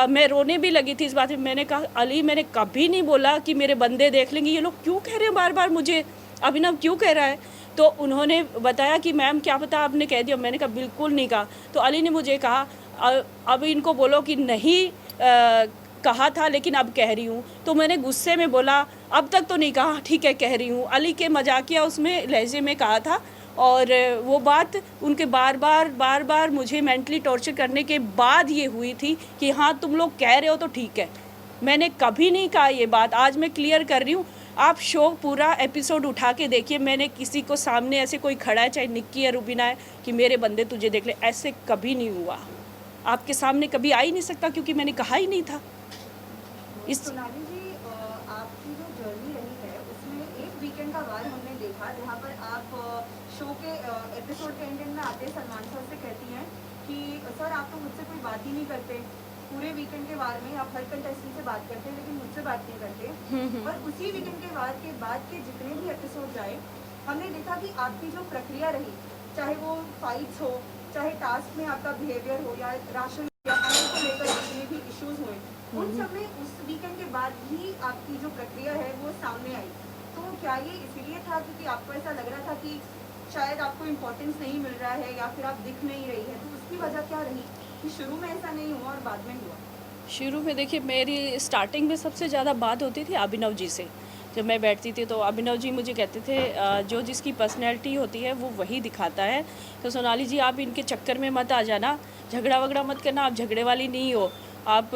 मैं रोने भी लगी थी इस बात में। मैंने कहा अली, मैंने कभी नहीं बोला कि मेरे बंदे देख लेंगे, ये लोग क्यों कह रहे हैं बार बार मुझे, अभिनव क्यों कह रहा है? तो उन्होंने बताया कि मैम क्या पता आपने कह दिया। मैंने कहा बिल्कुल नहीं कहा। तो अली ने मुझे कहा अब इनको बोलो कि नहीं कहा था लेकिन अब कह रही हूँ। तो मैंने गुस्से में बोला अब तक तो नहीं कहा, ठीक है कह रही हूँ। अली के मजाकिया उसमें लहजे में कहा था और वो बात उनके बार बार मुझे मेंटली टॉर्चर करने के बाद ये हुई थी कि हाँ तुम लोग कह रहे हो तो ठीक है। मैंने कभी नहीं कहा ये बात, आज मैं क्लियर कर रही हूँ। आप शो पूरा एपिसोड उठा के देखिए, मैंने किसी को सामने ऐसे कोई खड़ा है, चाहे निक्की या रुबीना है, कि मेरे बंदे तुझे देख ले, ऐसे कभी नहीं हुआ। आपके सामने कभी आ ही नहीं सकता क्योंकि मैंने कहा ही नहीं था। इस सोनाली जी, आपकी जो जर्नी रही है उसमें एक वीकेंड का वार हमने देखा जहाँ पर आप शो के एपिसोड के एंड में आते सलमान सर से कहती हैं कि सर आप तो मुझसे कोई बात ही नहीं करते, पूरे वीकेंड के वार में आप हर कंटेस्टेंट से बात करते हैं लेकिन मुझसे बात नहीं करते। और उसी वीकेंड के वार के बाद के जितने भी एपिसोड आए, हमने देखा कि आपकी जो प्रक्रिया रही, चाहे वो फाइट्स हो, चाहे टास्क में आपका बिहेवियर हो, या राशन या अन्य को लेकर जितने भी इश्यूज हुए, उन सब में उस वीकेंड के बाद ही आपकी जो प्रक्रिया है वो सामने आई। तो क्या ये इसीलिए था क्योंकि आपको ऐसा लग रहा था कि शायद आपको इम्पोर्टेंस नहीं मिल रहा है या फिर आप दिख नहीं रही है, तो उसकी वजह क्या रही कि शुरू में ऐसा नहीं हुआ और बाद में हुआ? शुरू में देखिए मेरी स्टार्टिंग में सबसे ज़्यादा बात होती थी अभिनव जी से। जब मैं बैठती थी तो अभिनव जी मुझे कहते थे जो जिसकी पर्सनैलिटी होती है वो वही दिखाता है, तो सोनाली जी आप इनके चक्कर में मत आ जाना, झगड़ा वगड़ा मत करना, आप झगड़े वाली नहीं हो, आप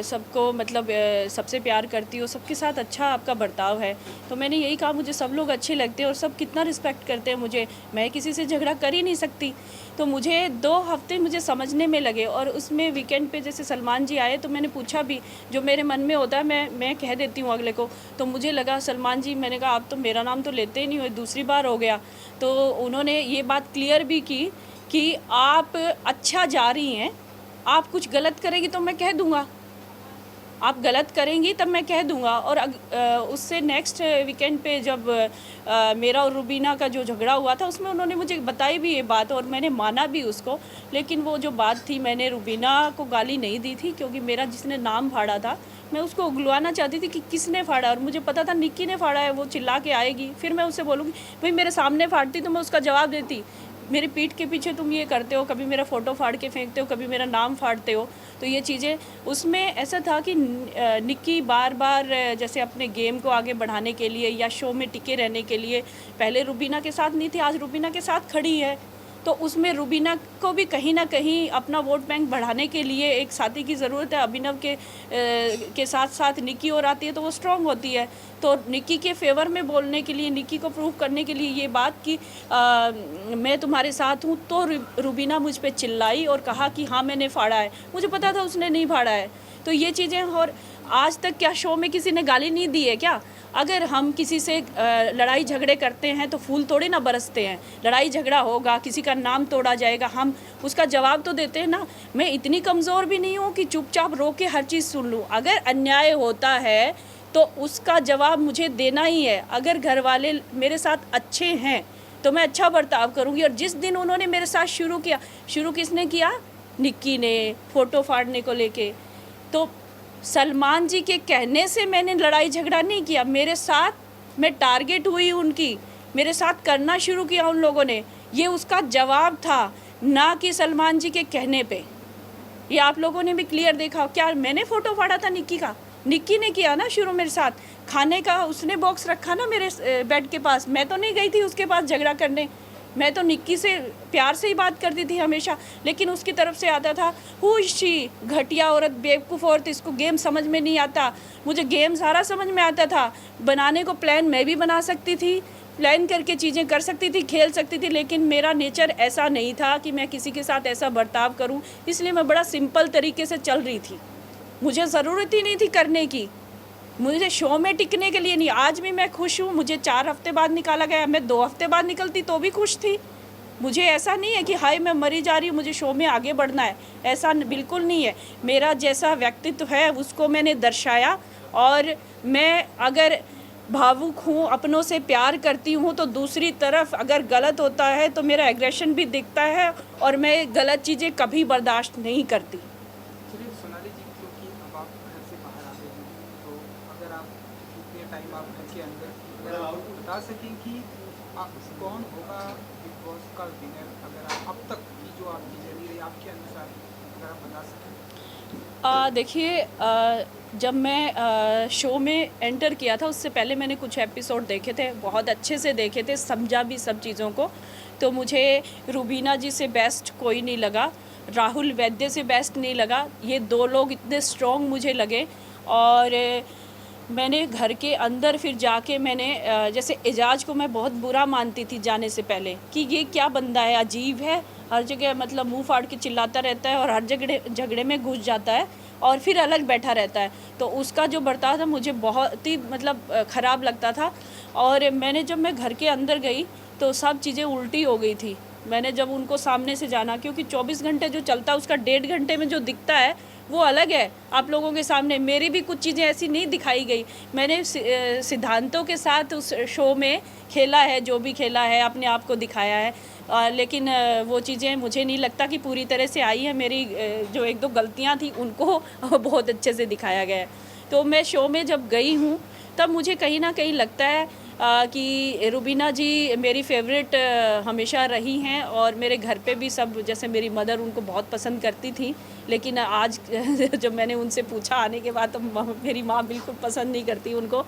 सबको मतलब सबसे प्यार करती हो, सबके साथ अच्छा आपका बर्ताव है। तो मैंने यही कहा मुझे सब लोग अच्छे लगते हैं और सब कितना रिस्पेक्ट करते हैं मुझे, मैं किसी से झगड़ा कर ही नहीं सकती। तो मुझे 2 हफ्ते मुझे समझने में लगे और उसमें वीकेंड पे जैसे सलमान जी आए तो मैंने पूछा भी, जो मेरे मन में होता है मैं कह देती हूँ अगले को। तो मुझे लगा सलमान जी, मैंने कहा आप तो मेरा नाम तो लेते ही नहीं हो, दूसरी बार हो गया। तो उन्होंने ये बात क्लियर भी की कि आप अच्छा जा रही हैं, आप कुछ गलत करेगी तो मैं कह दूँगा, आप गलत करेंगी तब मैं कह दूँगा। और उससे नेक्स्ट वीकेंड पे जब मेरा और रुबीना का जो झगड़ा हुआ था उसमें उन्होंने मुझे बताई भी ये बात और मैंने माना भी उसको। लेकिन वो जो बात थी, मैंने रुबीना को गाली नहीं दी थी क्योंकि मेरा जिसने नाम फाड़ा था मैं उसको उगलवाना चाहती थी कि किसने फाड़ा, और मुझे पता था निक्की ने फाड़ा है। वो चिल्ला के आएगी, फिर मैं उससे बोलूँगी भाई मेरे सामने फाड़ती तो मैं उसका जवाब देती, मेरी पीठ के पीछे तुम ये करते हो, कभी मेरा फ़ोटो फाड़ के फेंकते हो, कभी मेरा नाम फाड़ते हो। तो ये चीज़ें उसमें ऐसा था कि निक्की बार बार जैसे अपने गेम को आगे बढ़ाने के लिए या शो में टिके रहने के लिए, पहले रुबीना के साथ नहीं थी, आज रुबीना के साथ खड़ी है। तो उसमें रुबीना को भी कहीं ना कहीं अपना वोट बैंक बढ़ाने के लिए एक साथी की ज़रूरत है। अभिनव के साथ साथ निक्की और आती है तो वो स्ट्रॉन्ग होती है। तो निक्की के फेवर में बोलने के लिए, निक्की को प्रूव करने के लिए ये बात कि मैं तुम्हारे साथ हूँ, तो रुबीना मुझ पे चिल्लाई और कहा कि हाँ मैंने फाड़ा है। मुझे पता था उसने नहीं फाड़ा है। तो ये चीज़ें, और आज तक क्या शो में किसी ने गाली नहीं दी है क्या? अगर हम किसी से लड़ाई झगड़े करते हैं तो फूल थोड़ी ना बरसते हैं। लड़ाई झगड़ा होगा, किसी का नाम तोड़ा जाएगा, हम उसका जवाब तो देते हैं ना। मैं इतनी कमज़ोर भी नहीं हूँ कि चुपचाप रो के हर चीज़ सुन लूँ। अगर अन्याय होता है तो उसका जवाब मुझे देना ही है। अगर घर वाले मेरे साथ अच्छे हैं तो मैं अच्छा बर्ताव करूँगी। और जिस दिन उन्होंने मेरे साथ शुरू किसने किया? निक्की ने, फ़ोटो फाड़ने को लेके। तो सलमान जी के कहने से मैंने लड़ाई झगड़ा नहीं किया, मेरे साथ मैं टारगेट हुई उनकी, मेरे साथ करना शुरू किया उन लोगों ने। ये उसका जवाब था, ना कि सलमान जी के कहने पे। ये आप लोगों ने भी क्लियर देखा। क्या मैंने फ़ोटो फाड़ा था निक्की का? निक्की ने किया ना शुरू मेरे साथ। खाने का उसने बॉक्स रखा ना मेरे बेड के पास, मैं तो नहीं गई थी उसके पास झगड़ा करने। मैं तो निक्की से प्यार से ही बात करती थी हमेशा, लेकिन उसकी तरफ से आता था हुशी, घटिया औरत, बेवकूफ़ औरत, इसको गेम समझ में नहीं आता। मुझे गेम सारा समझ में आता था, बनाने को प्लान मैं भी बना सकती थी, प्लान करके चीज़ें कर सकती थी, खेल सकती थी। लेकिन मेरा नेचर ऐसा नहीं था कि मैं किसी के साथ ऐसा बर्ताव करूं, इसलिए मैं बड़ा सिंपल तरीके से चल रही थी। मुझे ज़रूरत ही नहीं थी करने की, मुझे शो में टिकने के लिए नहीं। आज भी मैं खुश हूँ, मुझे 4 हफ्ते बाद निकाला गया, मैं 2 हफ्ते बाद निकलती तो भी खुश थी। मुझे ऐसा नहीं है कि हाय मैं मरी जा रही हूँ, मुझे शो में आगे बढ़ना है, ऐसा बिल्कुल नहीं है। मेरा जैसा व्यक्तित्व है उसको मैंने दर्शाया। और मैं अगर भावुक हूँ, अपनों से प्यार करती हूँ, तो दूसरी तरफ अगर गलत होता है तो मेरा एग्रेशन भी दिखता है और मैं गलत चीज़ें कभी बर्दाश्त नहीं करती। चलिए सोनाली जी, क्योंकि अब आप घर से बाहर आ गए हैं, तो अगर आप जितने टाइम आप घर के अंदर, अगर आप बता सकें कि आप कौन होगा बिग बॉस का विनर, अगर आप अब तक की जो आपकी जर्नी रही आपके अनुसार, अगर आप बता सकें। देखिए, जब मैं शो में एंटर किया था उससे पहले मैंने कुछ एपिसोड देखे थे, बहुत अच्छे से देखे थे, समझा भी सब चीज़ों को। तो मुझे रुबीना जी से बेस्ट कोई नहीं लगा, राहुल वैद्य से बेस्ट नहीं लगा। ये 2 लोग इतने स्ट्रॉन्ग मुझे लगे। और मैंने घर के अंदर फिर जाके मैंने जैसे एजाज को मैं बहुत बुरा मानती थी जाने से पहले कि ये क्या बंदा है, अजीब है, हर जगह मतलब मुंह फाड़ के चिल्लाता रहता है और हर जगह झगड़े में घुस जाता है और फिर अलग बैठा रहता है। तो उसका जो बर्ताव था मुझे बहुत ही मतलब ख़राब लगता था। और जब मैं घर के अंदर गई तो सब चीज़ें उल्टी हो गई थी। मैंने जब उनको सामने से जाना, क्योंकि 24 घंटे जो चलता है उसका 1.5 घंटे में जो दिखता है वो अलग है आप लोगों के सामने। मेरी भी कुछ चीज़ें ऐसी नहीं दिखाई गई। मैंने सिद्धांतों के साथ उस शो में खेला है, जो भी खेला है अपने आप को दिखाया है। लेकिन वो चीज़ें मुझे नहीं लगता कि पूरी तरह से आई है। मेरी जो 1-2 गलतियां थी उनको बहुत अच्छे से दिखाया गया है। तो मैं शो में जब गई हूँ तब मुझे कहीं ना कहीं लगता है कि रुबीना जी मेरी फेवरेट हमेशा रही हैं। और मेरे घर पे भी सब, जैसे मेरी मदर उनको बहुत पसंद करती थी, लेकिन आज जब मैंने उनसे पूछा आने के बाद तो मेरी माँ बिल्कुल पसंद नहीं करती उनको।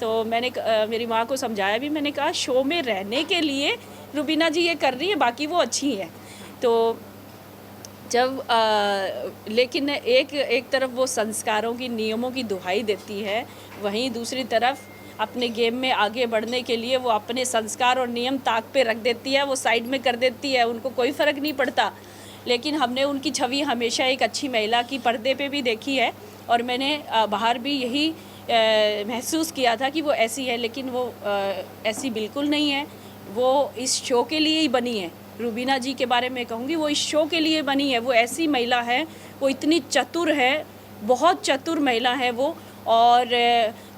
तो मैंने मेरी माँ को समझाया भी, मैंने कहा शो में रहने के लिए रुबीना जी ये कर रही है, बाकी वो अच्छी हैं। तो जब लेकिन एक तरफ वो संस्कारों की नियमों की दुहाई देती है, वहीं दूसरी तरफ अपने गेम में आगे बढ़ने के लिए वो अपने संस्कार और नियम ताक पे रख देती है, वो साइड में कर देती है, उनको कोई फ़र्क नहीं पड़ता। लेकिन हमने उनकी छवि हमेशा एक अच्छी महिला की पर्दे पे भी देखी है और मैंने बाहर भी यही महसूस किया था कि वो ऐसी है, लेकिन वो ऐसी बिल्कुल नहीं है। वो इस शो के लिए ही बनी है। रुबीना जी के बारे में कहूँगी, वो इस शो के लिए बनी है। वो ऐसी महिला है, वो इतनी चतुर है, बहुत चतुर महिला है वो। और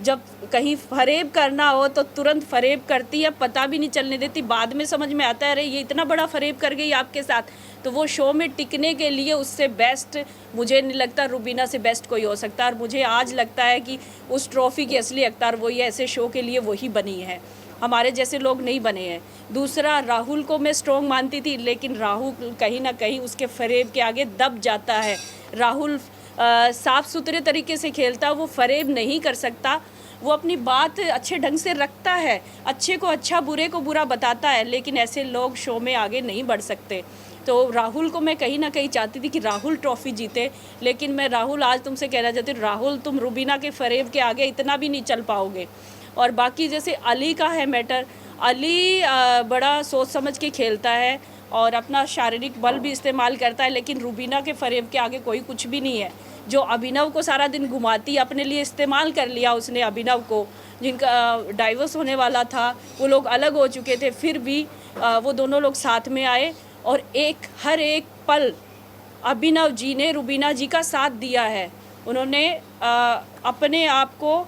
जब कहीं फरेब करना हो तो तुरंत फरेब करती है, पता भी नहीं चलने देती। बाद में समझ में आता है अरे ये इतना बड़ा फरेब कर गई आपके साथ। तो वो शो में टिकने के लिए उससे बेस्ट मुझे नहीं लगता रुबीना से बेस्ट कोई हो सकता। और मुझे आज लगता है कि उस ट्रॉफ़ी की असली हकदार वही है, ऐसे शो के लिए वही बनी है, हमारे जैसे लोग नहीं बने हैं। दूसरा, राहुल को मैं स्ट्रॉन्ग मानती थी, लेकिन राहुल कहीं ना कहीं उसके फरेब के आगे दब जाता है। राहुल साफ़ सुथरे तरीके से खेलता, वो फरेब नहीं कर सकता। वो अपनी बात अच्छे ढंग से रखता है, अच्छे को अच्छा बुरे को बुरा बताता है, लेकिन ऐसे लोग शो में आगे नहीं बढ़ सकते। तो राहुल को मैं कहीं ना कहीं चाहती थी कि राहुल ट्रॉफ़ी जीते, लेकिन मैं राहुल आज तुमसे कहना चाहती हूँ, राहुल तुम रुबीना के फरेब के आगे इतना भी नहीं चल पाओगे। और बाकी जैसे अली का है मैटर, अली बड़ा सोच समझ के खेलता है और अपना शारीरिक बल भी इस्तेमाल करता है, लेकिन रुबीना के फरेब के आगे कोई कुछ भी नहीं है। जो अभिनव को सारा दिन घुमाती, अपने लिए इस्तेमाल कर लिया उसने अभिनव को, जिनका डाइवोर्स होने वाला था, वो लोग अलग हो चुके थे, फिर भी वो दोनों लोग साथ में आए और हर एक पल अभिनव जी ने रुबीना जी का साथ दिया है। उन्होंने अपने आप को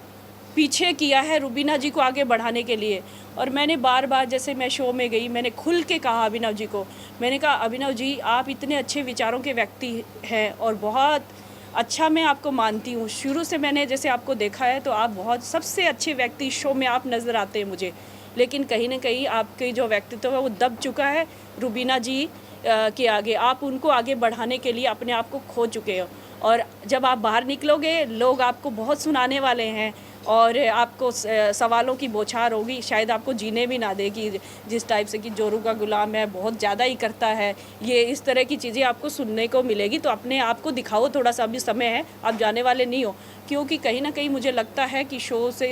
पीछे किया है रुबीना जी को आगे बढ़ाने के लिए। और मैंने बार बार, जैसे मैं शो में गई, मैंने खुल के कहा अभिनव जी को, मैंने कहा अभिनव जी आप इतने अच्छे विचारों के व्यक्ति हैं और बहुत अच्छा मैं आपको मानती हूँ। शुरू से मैंने जैसे आपको देखा है तो आप बहुत सबसे अच्छे व्यक्ति शो में आप नज़र आते हैं मुझे, लेकिन कहीं ना कहीं आपके जो व्यक्तित्व है वो दब चुका है रुबीना जी के आगे। आप उनको आगे बढ़ाने के लिए अपने आप को खो चुके हो और जब आप बाहर निकलोगे लोग आपको बहुत सुनाने वाले हैं और आपको सवालों की बौछार होगी, शायद आपको जीने भी ना देगी। जिस टाइप से कि जोरू का गुलाम है, बहुत ज़्यादा ही करता है, ये इस तरह की चीज़ें आपको सुनने को मिलेगी। तो अपने आप को दिखाओ, थोड़ा सा अभी समय है, आप जाने वाले नहीं हो। क्योंकि कहीं ना कहीं मुझे लगता है कि शो से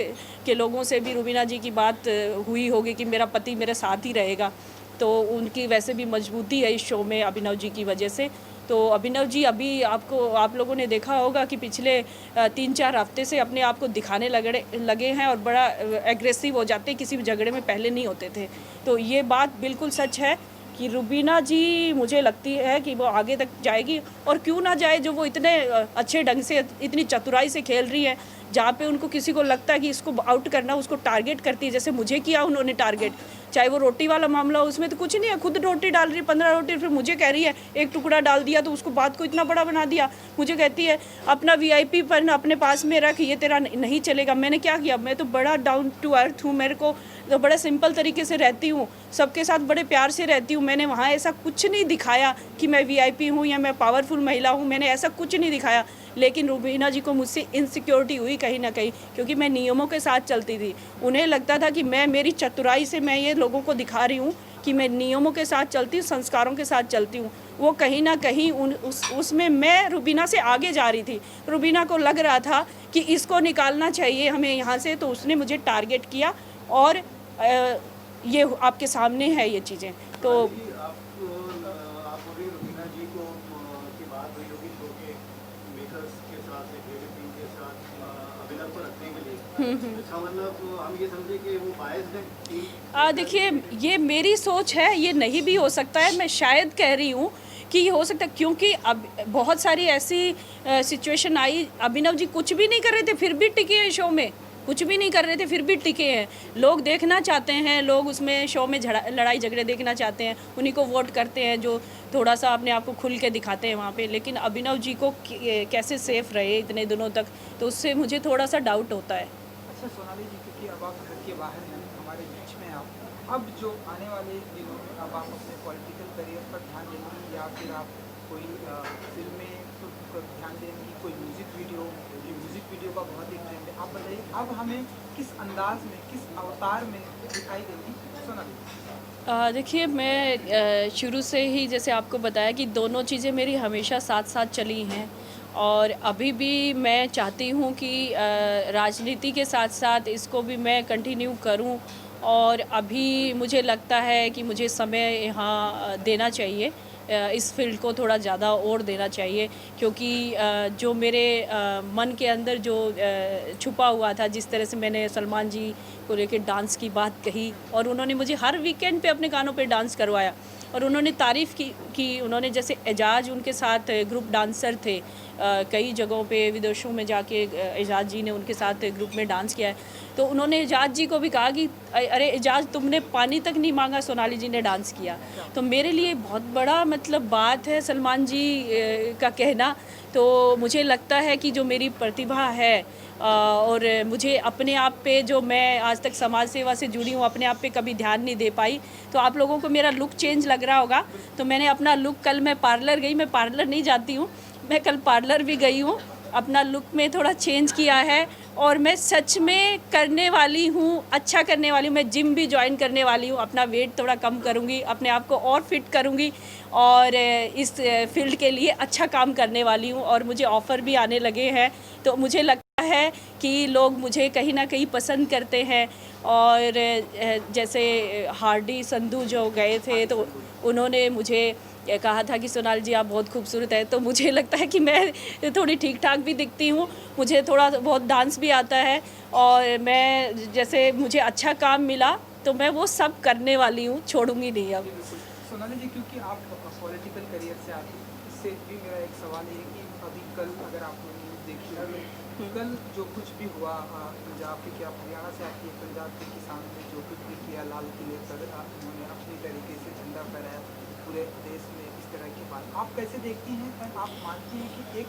के लोगों से भी रुबीना जी की बात हुई होगी कि मेरा पति मेरे साथ ही रहेगा, तो उनकी वैसे भी मजबूती है इस शो में अभिनव जी की वजह से। तो अभिनव जी अभी आप लोगों ने देखा होगा कि पिछले 3-4 हफ्ते से अपने आप को दिखाने लगे हैं और बड़ा एग्रेसिव हो जाते हैं, किसी भी झगड़े में पहले नहीं होते थे। तो ये बात बिल्कुल सच है कि रुबीना जी मुझे लगती है कि वो आगे तक जाएगी। और क्यों ना जाए, जो वो इतने अच्छे ढंग से इतनी चतुराई से खेल रही है, जहाँ पे उनको किसी को लगता है कि इसको आउट करना, उसको टारगेट करती है। जैसे मुझे किया उन्होंने टारगेट, चाहे वो रोटी वाला मामला हो, उसमें तो कुछ नहीं है, खुद रोटी डाल रही है 15 रोटी, फिर मुझे कह रही है एक टुकड़ा डाल दिया तो उसको बात को इतना बड़ा बना दिया। मुझे कहती है अपना VIP पन अपने पास में रख, ये तेरा नहीं चलेगा। मैंने क्या किया, मैं तो बड़ा डाउन टू अर्थ हूँ, मेरे को तो बड़ा सिंपल तरीके से रहती हूँ, सबके साथ बड़े प्यार से रहती हूँ। मैंने वहाँ ऐसा कुछ नहीं दिखाया कि मैं VIP हूँ या मैं पावरफुल महिला हूँ, मैंने ऐसा कुछ नहीं दिखाया। लेकिन रुबीना जी को मुझसे इनसिक्योरिटी हुई कहीं ना कहीं, क्योंकि मैं नियमों के साथ चलती थी। उन्हें लगता था कि मैं मेरी चतुराई से मैं ये लोगों को दिखा रही हूँ कि मैं नियमों के साथ चलती हूँ, संस्कारों के साथ चलती हूँ। वो कहीं ना कहीं उसमें मैं रुबीना से आगे जा रही थी। रुबीना को लग रहा था कि इसको निकालना चाहिए हमें यहाँ से, तो उसने मुझे टारगेट किया और ये आपके सामने है ये चीज़ें। तो आप बोली रुबीना जी को की बात हुई होगी शो के मेकर्स के साथ, क्रिएटिव टीम के साथ अभिनव को रखने के लिए। इसका मतलब हम ये समझे कि वो बायस्ड है। देखिए, ये मेरी सोच है, ये नहीं भी हो सकता है। मैं शायद कह रही हूँ कि ये हो सकता है, क्योंकि अब बहुत सारी ऐसी सिचुएशन आई, अभिनव जी कुछ भी नहीं कर रहे थे फिर भी टिके हैं शो में, कुछ भी नहीं कर रहे थे फिर भी टिके हैं। लोग देखना चाहते हैं, लोग उसमें शो में लड़ाई झगड़े देखना चाहते हैं, उन्हीं को वोट करते हैं जो थोड़ा सा अपने आप को खुल के दिखाते हैं वहाँ पे। लेकिन अभिनव जी को कैसे सेफ रहे इतने दिनों तक, तो उससे मुझे थोड़ा सा डाउट होता है। अच्छा सोनाली जी, क्योंकि अब आप घर के बाहर हैं, हमारे बीच में आप, अब जो आने वाले दिनों में अब आप अपने पॉलिटिकल करियर पर ध्यान देंगी या फिर आप कोई फिल्म में तो ध्यान देंगी, कोई म्यूज़िक वीडियो, ये म्यूज़िक वीडियो का बहुत एक ट्रेंड है। आप बताइए अब हमें किस अंदाज में, किस अवतार में दिखाई देगी सोनाली? देखिए, मैं शुरू से ही जैसे आपको बताया कि दोनों चीज़ें मेरी हमेशा साथ साथ चली हैं और अभी भी मैं चाहती हूँ कि राजनीति के साथ साथ इसको भी मैं कंटिन्यू करूँ और अभी मुझे लगता है कि मुझे समय यहाँ देना चाहिए, इस फील्ड को थोड़ा ज़्यादा और देना चाहिए क्योंकि जो मेरे मन के अंदर जो छुपा हुआ था, जिस तरह से मैंने सलमान जी को लेकर डांस की बात कही और उन्होंने मुझे हर वीकेंड पे अपने गानों पे डांस करवाया और उन्होंने तारीफ़ की उन्होंने जैसे एजाज उनके साथ ग्रुप डांसर थे, कई जगहों पे विदेशों में जाके एजाज जी ने उनके साथ ग्रुप में डांस किया है, तो उन्होंने एजाज जी को भी कहा कि अरे एजाज, तुमने पानी तक नहीं मांगा, सोनाली जी ने डांस किया। तो मेरे लिए बहुत बड़ा मतलब बात है सलमान जी का कहना। तो मुझे लगता है कि जो मेरी प्रतिभा है और मुझे अपने आप पे, जो मैं आज तक समाज सेवा से जुड़ी हूँ, अपने आप पे कभी ध्यान नहीं दे पाई। तो आप लोगों को मेरा लुक चेंज लग रहा होगा, तो मैंने अपना लुक, कल मैं पार्लर गई, मैं पार्लर नहीं जाती हूँ, मैं कल पार्लर भी गई हूँ, अपना लुक में थोड़ा चेंज किया है और मैं सच में करने वाली हूँ, अच्छा करने वाली हूँ। मैं जिम भी ज्वाइन करने वाली हूँ, अपना वेट थोड़ा कम करूँगी, अपने आप को और फिट करूँगी और इस फील्ड के लिए अच्छा काम करने वाली हूँ और मुझे ऑफ़र भी आने लगे हैं। तो मुझे लगता है कि लोग मुझे कहीं ना कहीं पसंद करते हैं और जैसे हार्डी संधू जो गए थे तो उन्होंने मुझे कहा था कि सोनाली जी आप बहुत खूबसूरत है, तो मुझे लगता है कि मैं थोड़ी ठीक ठाक भी दिखती हूँ, मुझे थोड़ा बहुत डांस भी आता है और मैं जैसे मुझे अच्छा काम मिला तो मैं वो सब करने वाली हूँ, छोड़ूंगी नहीं अब। सोनाली जी, क्योंकि आप पॉलिटिकल करियर से आती हैं, इससे भी मेरा एक सवाल है कि अभी कल अगर आपने न्यूज़ देखी होगी, कल जो कुछ भी हुआ पंजाब के, क्या हरियाणा से आती है, पंजाब के किसान ने जो कुछ भी किया, लाल किले पर उन्होंने अपनी तरीके से झंडा फहराया पूरे देश में, इस तरह की बात आप कैसे देखती हैं? आप मानती हैं कि एक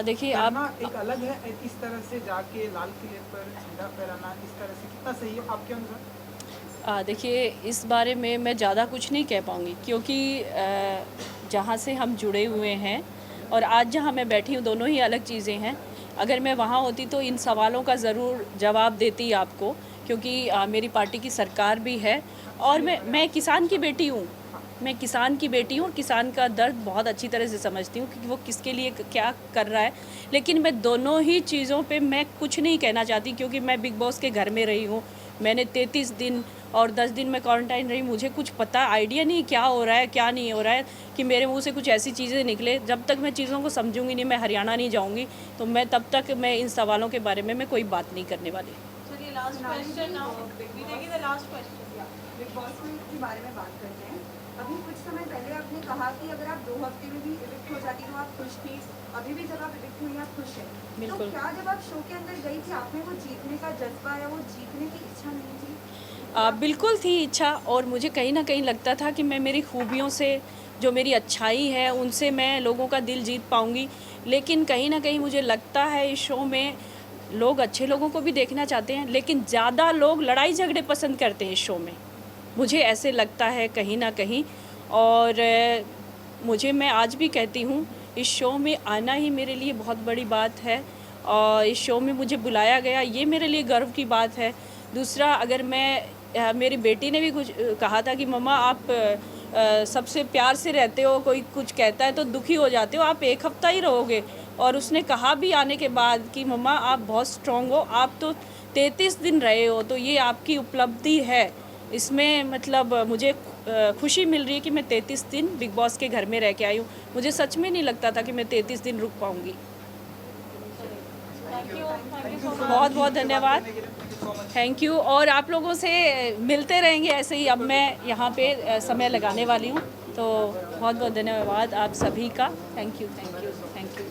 देखिए आप एक अलग है, इस तरह से जाके लाल किले पर झंडा फहराना इस तरह से कितना सही है आपके अनुसार? देखिए, इस बारे में मैं ज़्यादा कुछ नहीं कह पाऊँगी क्योंकि जहाँ से हम जुड़े हुए हैं और आज जहाँ मैं बैठी हूँ, दोनों ही अलग चीज़ें हैं। अगर मैं वहाँ होती तो इन सवालों का ज़रूर जवाब देती आपको, क्योंकि मेरी पार्टी की सरकार भी है और मैं किसान की बेटी हूँ, मैं किसान की बेटी हूँ, किसान का दर्द बहुत अच्छी तरह से समझती हूँ कि वो किसके लिए क्या कर रहा है। लेकिन मैं दोनों ही चीज़ों पे मैं कुछ नहीं कहना चाहती क्योंकि मैं बिग बॉस के घर में रही हूँ, मैंने 33 दिन और 10 दिन में क्वारंटाइन रही, मुझे कुछ पता आइडिया नहीं क्या हो रहा है क्या नहीं हो रहा है कि मेरे मुंह से कुछ ऐसी चीज़ें निकले। जब तक मैं चीज़ों को समझूंगी नहीं, मैं हरियाणा नहीं जाऊंगी, तो मैं तब तक मैं इन सवालों के बारे में मैं कोई बात नहीं करने वाली। चलिए last question now, we take the last question. Bigg Boss के बारे में बात करते हैं। अभी कुछ समय पहले आपने कहा कि अगर आप 2 हफ्ते में भी इविक्ट हो जाती तो आप खुश थी, अभी भी जब आप इविक्ट हुई आप खुश हैं। तो क्या जब आप शो के अंदर गई थी आपने वो जीतने का जज्बा या वो जीतने की इच्छा नहीं थी? बिल्कुल थी इच्छा और मुझे कहीं ना कहीं लगता था कि मैं मेरी खूबियों से, जो मेरी अच्छाई है, उनसे मैं लोगों का दिल जीत पाऊंगी। लेकिन कहीं ना कहीं मुझे लगता है इस शो में लोग अच्छे लोगों को भी देखना चाहते हैं, लेकिन ज़्यादा लोग लड़ाई झगड़े पसंद करते हैं इस शो में, मुझे ऐसे लगता है कहीं ना कहीं। और मैं आज भी कहती हूँ, इस शो में आना ही मेरे लिए बहुत बड़ी बात है और इस शो में मुझे बुलाया गया, ये मेरे लिए गर्व की बात है। दूसरा, अगर मेरी बेटी ने भी कुछ कहा था कि मम्मा आप सबसे प्यार से रहते हो, कोई कुछ कहता है तो दुखी हो जाते हो, आप 1 हफ्ता ही रहोगे। और उसने कहा भी आने के बाद कि मम्मा आप बहुत स्ट्रॉन्ग हो, आप तो 33 दिन रहे हो, तो ये आपकी उपलब्धि है। इसमें मतलब मुझे खुशी मिल रही है कि मैं 33 दिन बिग बॉस के घर में रह के आई हूँ। मुझे सच में नहीं लगता था कि मैं 33 दिन रुक पाऊँगी। बहुत बहुत धन्यवाद, थैंक यू। और आप लोगों से मिलते रहेंगे ऐसे ही, अब मैं यहाँ पे समय लगाने वाली हूँ, तो बहुत बहुत धन्यवाद आप सभी का। Thank you thank you thank you.